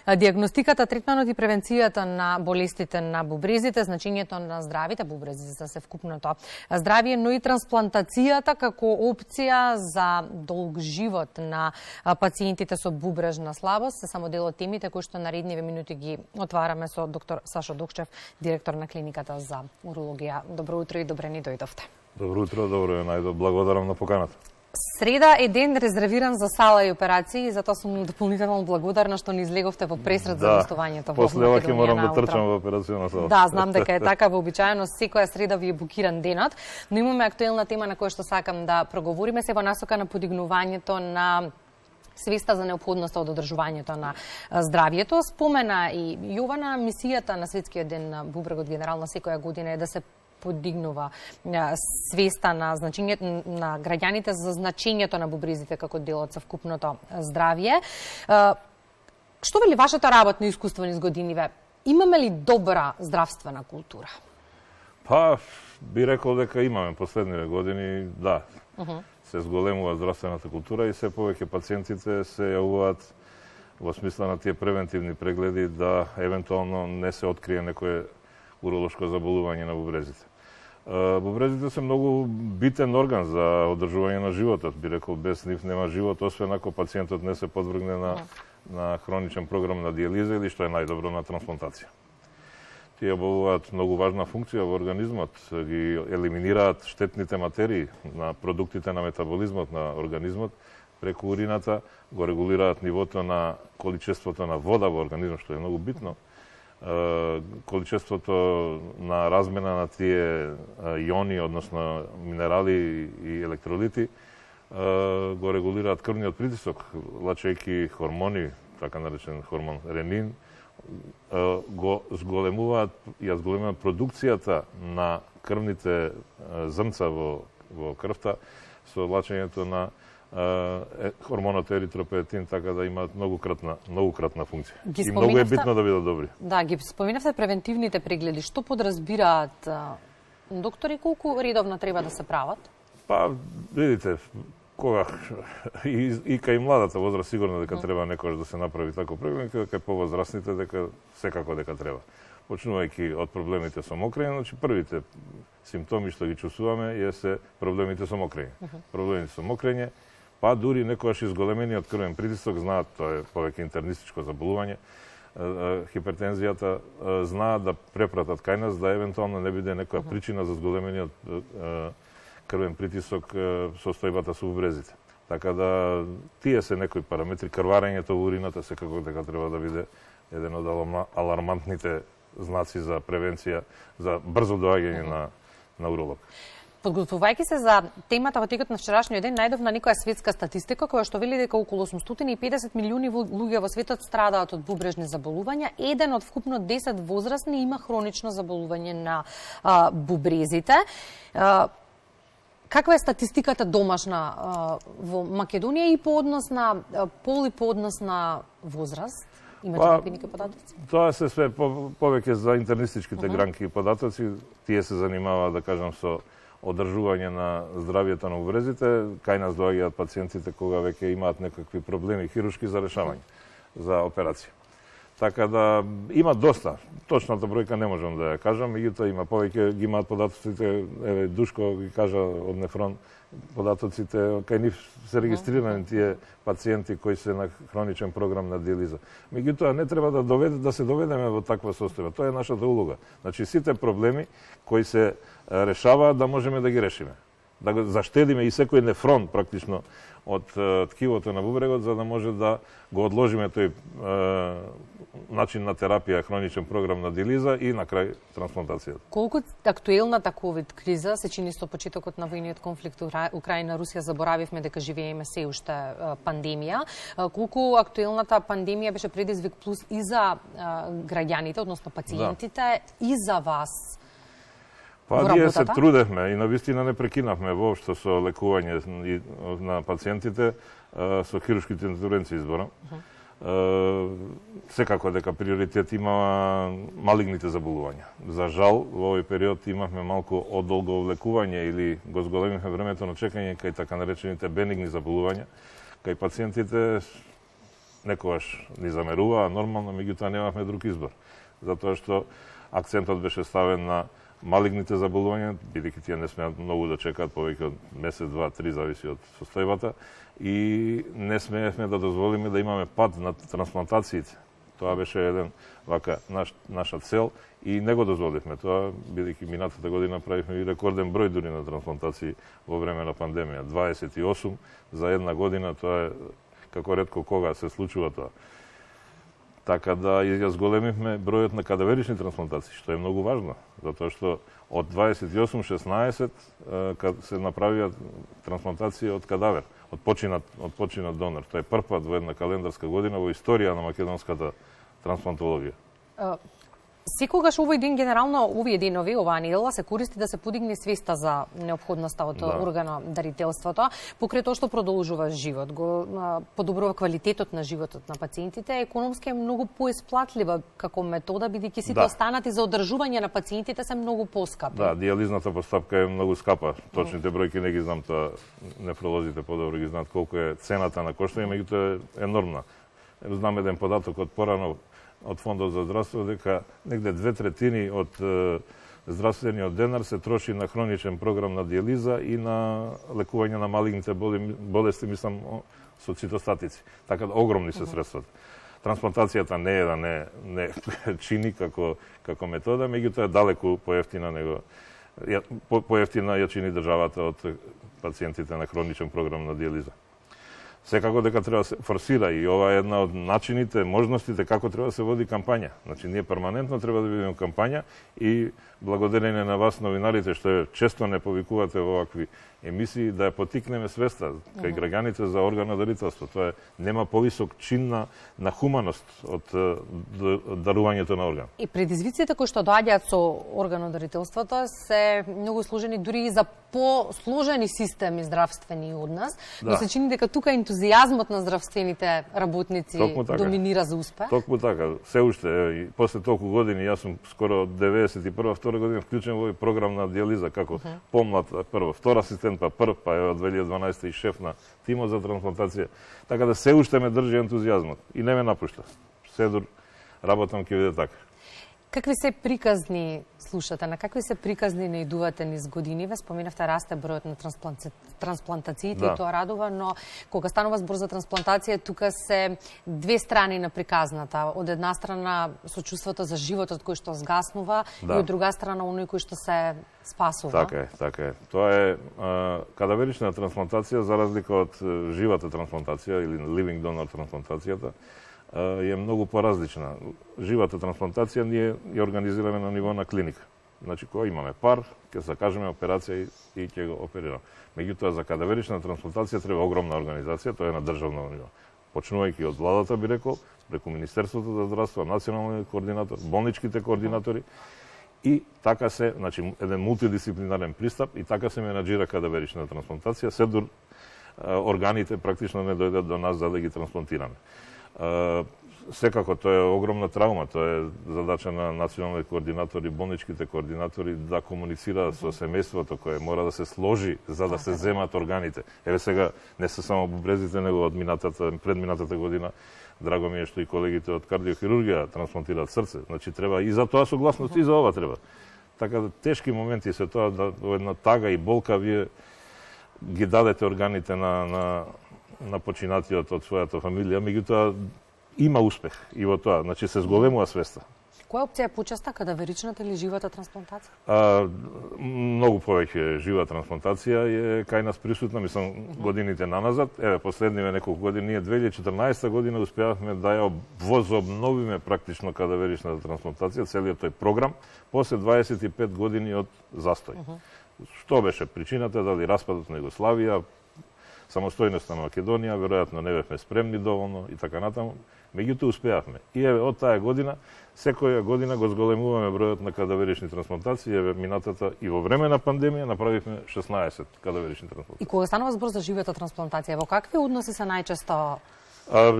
Диагностиката, третманот и превенцијата на болестите на бубрезите, значењето на здравите бубрези за се вкупното здравје, но и трансплантацијата како опција за долг живот на пациентите со бубрежна слабост се само дел од темите кои што наредниве минути ги отвараме со доктор Сашо Докчев, директор на клиниката за урологија. Добро утро и добре ни дојдовте. Добро утро, добро е, најдо благодарам на поканата. Среда е ден резервиран за сала и операции и затоа сум дополнително благодарна што ни излеговте во пресред за гостувањето во Македонија. После ова ќе морам да трчам во операцијна сала. Да, знам дека е така, вообичаено секоја среда ви е букиран денот, но имаме актуелна тема на која што сакам да проговориме се во насока на подигнувањето на свеста за неопходноста од одржувањето на здравјето. Спомена и Јована, мисијата на Светскиот ден на бубрегот генерално секоја година е да се подигнува свеста на значењето на граѓаните за значењето на бубрезите како дел од совкупното здравје. Што вели вашето работно искуство низ годиниве? Имаме ли добра здравствена култура? Па, би рекол дека имаме последниве години, да. Се зголемува здравствената култура и се повеќе пациентите се јавуваат во смисла на тие превентивни прегледи да евентуално не се открие некое уролошко заболување на бубрезите. Бубрезите се многу битен орган за одржување на животот. Би рекол, без нив нема живот, освен ако пациентот не се подвргне на хроничен програм на диализа или, што е најдобро, на трансплантација. Тие обавуваат многу важна функција во организмот, ги елиминираат штетните материи на продуктите на метаболизмот на организмот преку урината, го регулираат нивото на количеството на вода во организмот, што е многу битно. Количеството на размена на тие иони, односно минерали и електролити, го регулираат крвниот притисок, лачејќи хормони, така наречен хормон ренин, го зголемуваат продукцијата на крвните зрнца во крвта со влачењето на хормонот еритропоетин, така да имаат многу кратна функција. И многу е битно да бидат добри. Да, ги споминавте превентивните прегледи. Што подразбираат доктори, колку редовно треба да се прават? Па, видите, кога и кај младата возраст сигурно дека треба некојаш да се направи тако преглед, кај повозрастните дека секако дека треба. Почнувајќи од проблемите со мокрење, значи првите симптоми што ги чувствуваме се проблемите со мокрење. Проблемите со мокрење, па дури некојаш изголемениот крвен притисок, знаат, тоа е повеќе интернистичко заболување, хипертензијата, знаат да препратат кај нас да евентуално не биде некоја причина за зголемениот крвен притисок состојбата со бубрезите. Така да тие се некои параметри, крварењето во урината секако дека треба да биде еден од алармантните знаци за превенција, за брзо доаѓање на уролог. Подготвувајќи се за темата во текот на вчерашниот ден, најдовна некоја светска статистика која што вели дека околу 850 милиони луѓе во светот страдаат од бубрежни заболувања. Еден од вкупно 10 возрастни има хронично заболување на бубрезите. Каква е статистиката домашна во Македонија и по однос на пол и по однос на возраст? Имате некои податоци? Тоа се све повеќе за интернистичките гранки и податоци. Тие се занимаваат, да кажам, со одржување на здравјето на бубрезите. Кај нас доаѓаат пациентите кога веќе имаат некакви проблеми хируршки за решавање, за операција. Така да има доста. Точната бројка не можам да ја кажам, меѓутоа има повеќе, ги имаат податоците, еве Душко ги кажа од Нефрон, податоците, кај нив се регистрирани тие пациенти кои се на хроничен програм на диализа. Меѓутоа не треба да се доведеме во таква состојба. Тоа е нашата улога. Значи сите проблеми кои се решаваат да можеме да ги решиме. Да го заштедиме и секој нефрон практично од ткивото на бубрегот за да може да го одложиме тој начин на терапија, хроничен програм на диализа и на крај трансплантацијата. Колку актуелната ковид криза се чини со почетокот на војниот конфликт Украина-Русија, заборавивме дека живееме се уште пандемија. Колку актуелната пандемија беше предизвик плюс и за граѓаните, односно пациентите, и за вас? Па ние се трудевме и навистина не прекинавме воопшто со лекување на пациентите со хируршките интервенции изборам. Секако дека приоритет има малигните заболувања. За жал, во овој период имавме малку одолго лекување или го зголемивме времето на чекање кај така наречените бенигни заболувања, кај пациентите некогаш ни замеруваа нормално, меѓутоа немавме друг избор. Затоа што акцентот беше ставен на малигните заболувања, бидејќи тие не смеат многу да чекаат, повеќе од месец, два, три, зависи од состојбата, и не смеевме да дозволиме да имаме пад на трансплантациите. Тоа беше еден наша цел и не го дозволивме тоа, бидејќи минатата година правихме и рекорден број дури на трансплантации во време на пандемија. 28 за една година, тоа е како ретко кога се случува тоа. Така да ја зголемивме бројот на кадаверични трансплантации, што е многу важно, затоа што од 28-16 се направија трансплантации од кадавер, од починат донор. Тоа е прв пат во една календарска година во историја на македонската трансплантологија. Секогаш овој ден, генерално овие денови, оваа недела, се користи да се подигне свеста за неопходноста од органодарителството, покрај тоа што продолжува живот, го подобрува квалитетот на животот на пациентите, економски е многу поисплатлива како метода, бидејќи сите останати за одржување на пациентите се многу поскапи. Да, диализната постапка е многу скапа. Точните бројки не ги знам, тоа нефролозите подобро ги знаат колку е цената на коштање, меѓутоа е енормна. Знам еден податок од порано од Фондот за здравство, дека негде 2/3 од здравствениот денар се троши на хроничен програм на диализа и на лекување на малигните болести, мислам, со цитостатици. Така да огромни се средствата. Трансплантацијата не е да не чини како метода, меѓутоа е далеку поевтина него. Поевтина ја чини државата од пациентите на хроничен програм на диализа. Секако дека треба да се форсира и ова е една од начините, можностите како треба да се води кампања. Значи, ние перманентно треба да видиме кампања и благодарение на вас, новинарите, што често не повикувате во овакви емисии, да ја потикнеме свеста кај граѓаните за органодарителство. Тоа нема повисок чин на хуманост од дарувањето на орган. И предизвиците кои што доаѓаат со органодарителството се многу сложени, дури и за посложени системи здравствени од нас, но се чини дека тука ентузијазмот на здравствените работници доминира за успех. Токму така, се уште, и после толку години, јас сум скоро од 91-2 година вклучен во овој програм на диализа, како помлад, прво, втор асистент, па прв, па од 2012 и шеф на тимот за трансплантација. Така да се уште ме држи ентузијазмот и не ме напушта. Седур работам ќе биде така. Какви се приказни слушате, на какви се приказни наидувате низ години? Ве споменавте расте бројот на трансплантациите и тоа радува, но кога станува збор за трансплантација, тука се две страни на приказната. Од една страна сочувството за животот кој што згаснува и од друга страна оној кој што се спасува. Така е. Тоа е кадаверична трансплантација за разлика од живата трансплантација или living donor трансплантацијата. Е многу поразлична. Живата трансплантација ние ја организираме на ниво на клиника. Значи, кога имаме пар, ќе закажеме операција и ќе го оперираме. Меѓутоа, за кадаверична трансплантација треба огромна организација, тоа е на државно ниво. Почнувајќи од владата, би рекол, преку Министерството за здравство, националниот координатор, болничките координатори, и така се, значи, еден мултидисциплинарен пристап, и така се менаџира кадаверична трансплантација, се дур органите практично не дојдат до нас за да ги трансплантираме. Секако тоа е огромна траума, тоа е задача на националните координатори, болничките координатори да комуницираат со семејството кое мора да се сложи за да се земат органите. Еве сега не се само бубрезите, него од предминатата година, драго ми е што и колегите од кардиохирургија трансплантираат срце. Значи треба и за тоа согласност и за ова треба. Така да тешки моменти се тоа да во една тага и болка вие ги дадете органите на починатиот од својата фамилија, меѓутоа има успех и во тоа, значи се зголемува свеста. Која опција е почеста, кадаверичната или живата трансплантација? Многу повеќе жива трансплантација е кај нас присутна, мислам, годините наназад. Еве, последниве неколку години, ние 2014 година успеавме да ја возобновиме практично кадаверичната трансплантација, целиот тој програм, после 25 години од застој. Што беше причината, дали распадот на Југославија, самостојноста на Македонија, веројатно не бевме спремни доволно и така натаму, меѓутоа успеавме. И еве од таа година, секоја година го зголемуваме бројот на кадаверични трансплантации, еве минатата и во време на пандемија направивме 16 кадаверични трансплантации. И кога станува збор за живата трансплантација, во какви односи се најчесто?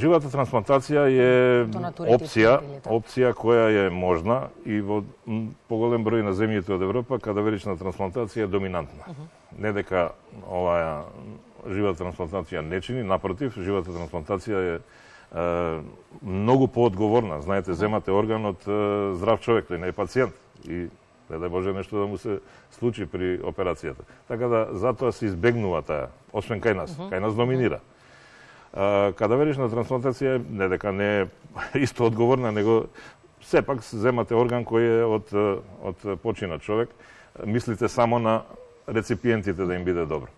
Живата трансплантација е опција која е можна и во поголем број на земјите од Европа кадаверична трансплантација е доминантна. Не дека оваа живата трансплантација не чини, напротив, живата трансплантација е многу поодговорна. Знаете, земате орган од здрав човек, тој не е пациент. И не дај Боже нешто да му се случи при операцијата. Така да, затоа се избегнува таа, освен кај нас. Кај нас доминира. Кадаверична трансплантација, не дека не е исто одговорна, него сепак земате орган кој е од починат човек. Мислите само на реципиентите да им биде добро.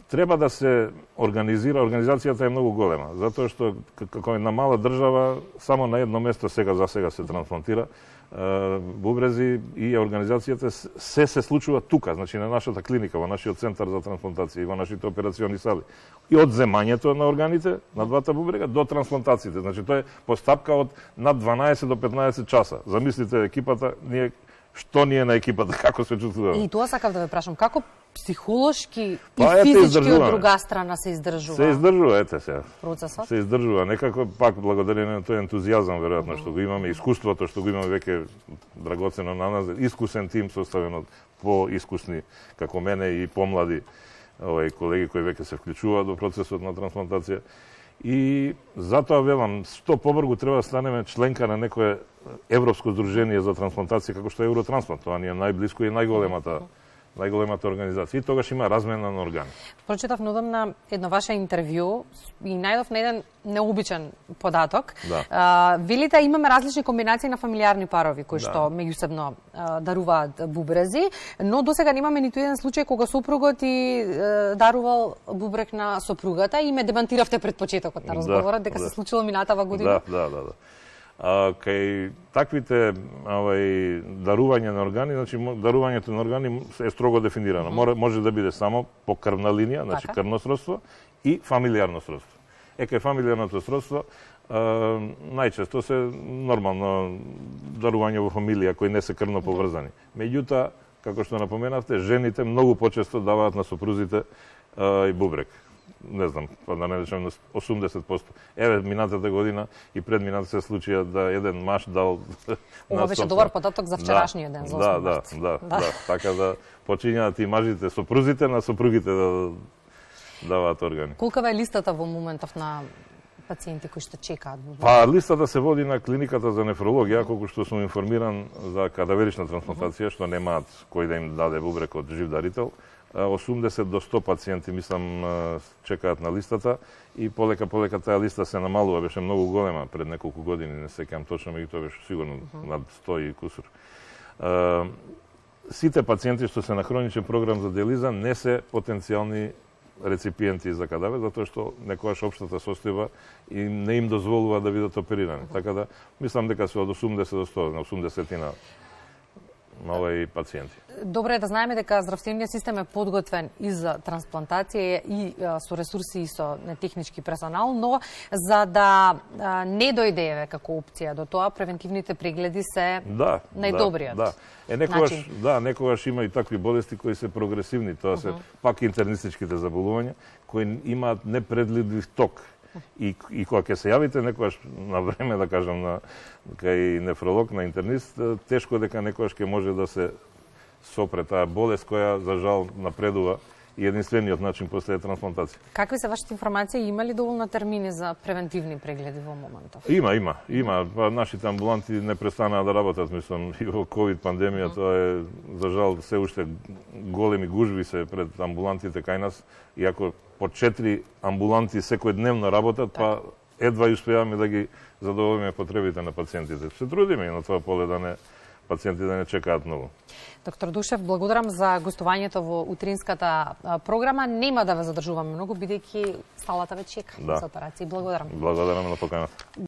Треба да се организира, организацијата е многу голема, затоа што како една мала држава само на едно место сега се трансплантира бубрези и организацијата се случува тука, значи на нашата клиника, во нашиот центар за трансплантација и во нашите операциони сали. И од земањето на органите на двата бубрега до трансплантациите. Значи тоа е постапка од над 12 до 15 часа. Замислите екипата, што ние на екипата, како се чувствуваме. И тоа сакав да ве прашам, како психолошки и физички од друга страна се издржува? Се издржува, ете сега. Процесот? Се издржува, некако пак благодарение на тој ентузијазам, веројатно, што го имаме, искуството што го имаме веќе драгоцено на нас, искусен тим составен од поискусни како мене и помлади колеги кои веќе се вклучуваат во процесот на трансплантација. И затоа велам, што побрзо треба да станеме членка на некое Европско здружение за трансплантација, како што е Евротрансплант. Тоа ни е најблиско и најголемата организација. И тогаш има размена на органи. Прочитав на едно ваше интервју и најдов на еден необичен податок. Да. Велите, имаме различни комбинации на фамилиарни парови кои што меѓусебно даруваат бубрези, но досега немаме ниту еден случај кога сопругот и дарувал бубрек на сопругата и ме демантиравте пред почетокот на разговорот дека се случило минатава година. Да. Кај таквите дарување на органи, значи дарувањето на органи е строго дефинирано. Може да биде само по крвна линија, значи крвно сродство и фамилиарно сродство. Кај фамилиарното сродство најчесто се нормално дарување во фамилија кои не се крвно поврзани. Меѓутоа, како што напоменавте, жените многу почесто даваат на сопрузите и бубрек. Не знам, па да не речем 80%. Еве, минатата година и пред минатата се случија да еден маж дал... Ова беше добар податок за вчерашниот ден, за 8 март. Да. Така да почињаат и мажите, сопрузите на сопругите да даваат органи. Колкава е листата во моментов на пациенти кои што чекаат бубрек? Па, листата се води на клиниката за нефрологија, колку што сум информиран за кадаверична трансплантација, што немаат кој да им даде бубрек од жив дарител. 80 до 100 пациенти, мислам, чекаат на листата и полека таа листа се намалува, беше многу голема пред неколку години, не сеќавам точно, меѓутоа беше сигурно над 100 и кусур. Сите пациенти што се на хроничен програм за диализа не се потенцијални реципиенти за кадавер, затоа што некогаш општата состојба и не им дозволува да бидат оперирани. Така да, мислам дека се од 80 до 100, на 80-тина и пациенти. Добро е да знаеме дека здравствениот систем е подготвен и за трансплантација и со ресурси и со технички персонал, но за да не дојде како опција до тоа, превентивните прегледи се најдобриот. Некогаш има и такви болести кои се прогресивни, тоа се пак интернистичките заболувања кои имаат непредвидлив ток. И кога ќе се јавите некогаш на време, да кажам, кај нефролог, на интернист, тешко дека некогаш ќе може да се сопре таа болест која, за жал, напредува и единствениот начин после трансплантација. Какви се вашите информации? Има ли доволно термини за превентивни прегледи во моментов? Има. Нашите амбуланти не престанаа да работат, мислам, и во ковид пандемија, тоа е, за жал, се уште големи гужви се пред амбулантите кај нас, иако по 4 амбуланти секојдневно работат, па едва и успеаваме да ги задоволиме потребите на пациентите. Се трудиме и на тоа поле пациенти да не чекаат многу. Доктор Душев, благодарам за гостувањето во утринската програма. Нема да ве задржуваме многу, бидејќи салата ве чека за операција. Благодарам. Благодарам на поканата.